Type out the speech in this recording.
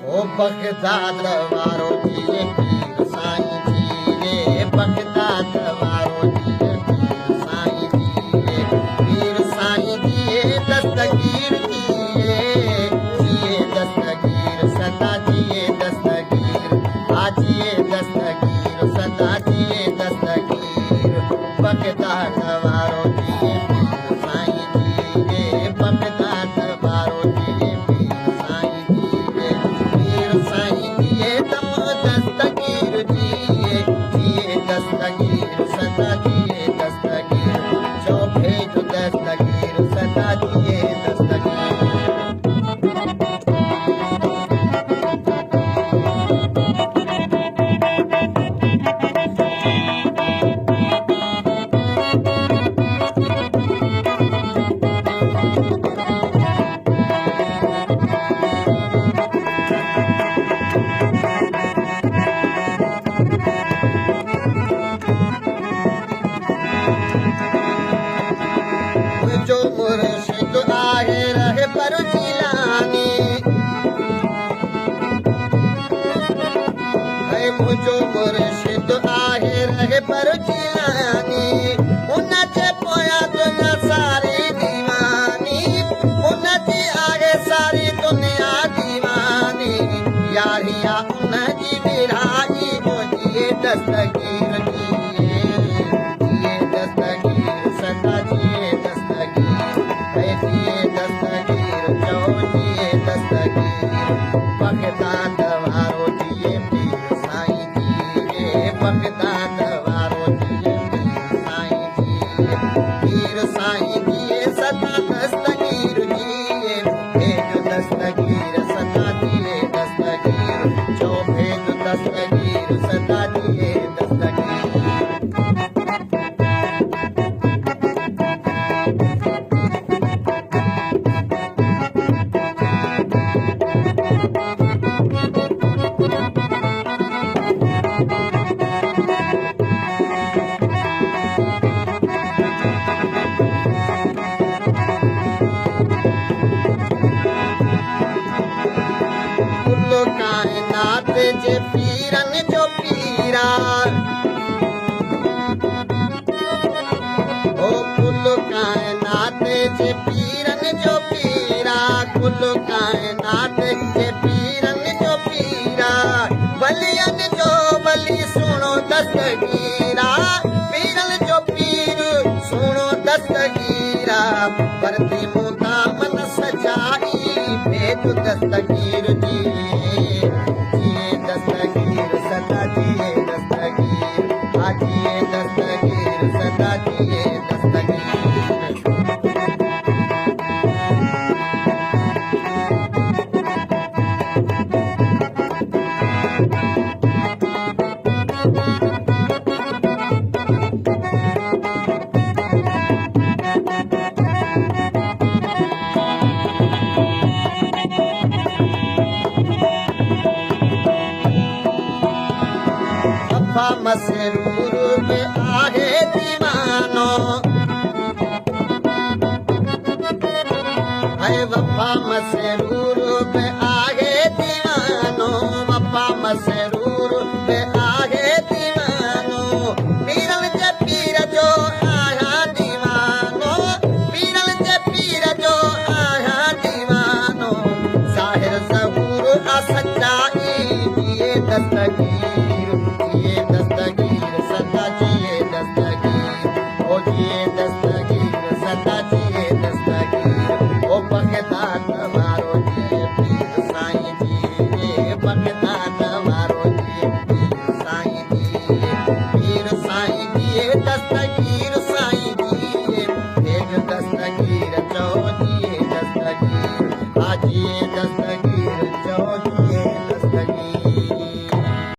ओ Baghdad वारो जिए पीर साईं जी रे, बगदाद वारो जिए पीर साईं जी रे, पीर साईं जिए दस्तगीर जिए दस्तगीर सदा जिए दस्तगीर, आजिए दस्तगीर सदा जिए दस्तगीर, बगदाद वारो जिए पीर साईं जी रे, बगदाद वारो जिए पीर साईं जी रे, पीर साईं जिए दम दस्तगीर जिए दस्तगीर सदा जिए दस्तगीर, जो भेज दस्तगीर सदा जिए दस्तगीर। जो मुर्शिद आहे रहे पर जिलानी, है मुझो मुर्शिद आहे रहे पर जिलानी, उनजे पोयां दुनिया सारी दीवानी, उनजी आहे सारी दुनिया दीवानी, यारिया उनजी विराई हो जिए दस्तगीर जिए दस्तगीर सदा जिए जिए दस्तगीर जो जिए दस्तगीर, बगदाद वारो जिए पीर साईं जी रे, बगदाद वारो जिए पीर साईं जी रे, पीर साईं जिए सदा दस्तगीर जिए भेज दस्तगीर सदा जिए दस्तगीर, जो भेज दस्तगीर सदा जिए दस्तगीर। कायनात जे पीरन जो पीरा, ओ कुल कायनात जे पीरन जो पीरा, कुल कायनात जे पीरन जो पीरा, बलियन जो बली सुनो दस्तगीरा, पीरन जो पीर सुनो दस्तगीरा, परती मुदा मन सजाई भेज दस्तगीर जिए दस्तगीर सदा जिए दस्तगीर, आजिए दस्तगीर सदा जिए दस्तगीर। मसरूर में आहे दीवानो, है वफा मसरूर में आहे दीवानो, वफा मसरूर में आहे दीवानो, पीरन जे पीर जो आया दीवानो, पीरन जे पीर जो आया दीवानो, ज़ाहिर ज़हूर आ सच्चाई जिए दस्तगीर जिए दस्तगीर सदा जिए दस्तगीर, ओ जिए दस्तगीर सदा जिए दस्तगीर, ओ बगदाद वारो जिए पीर साईं जी रे, बगदाद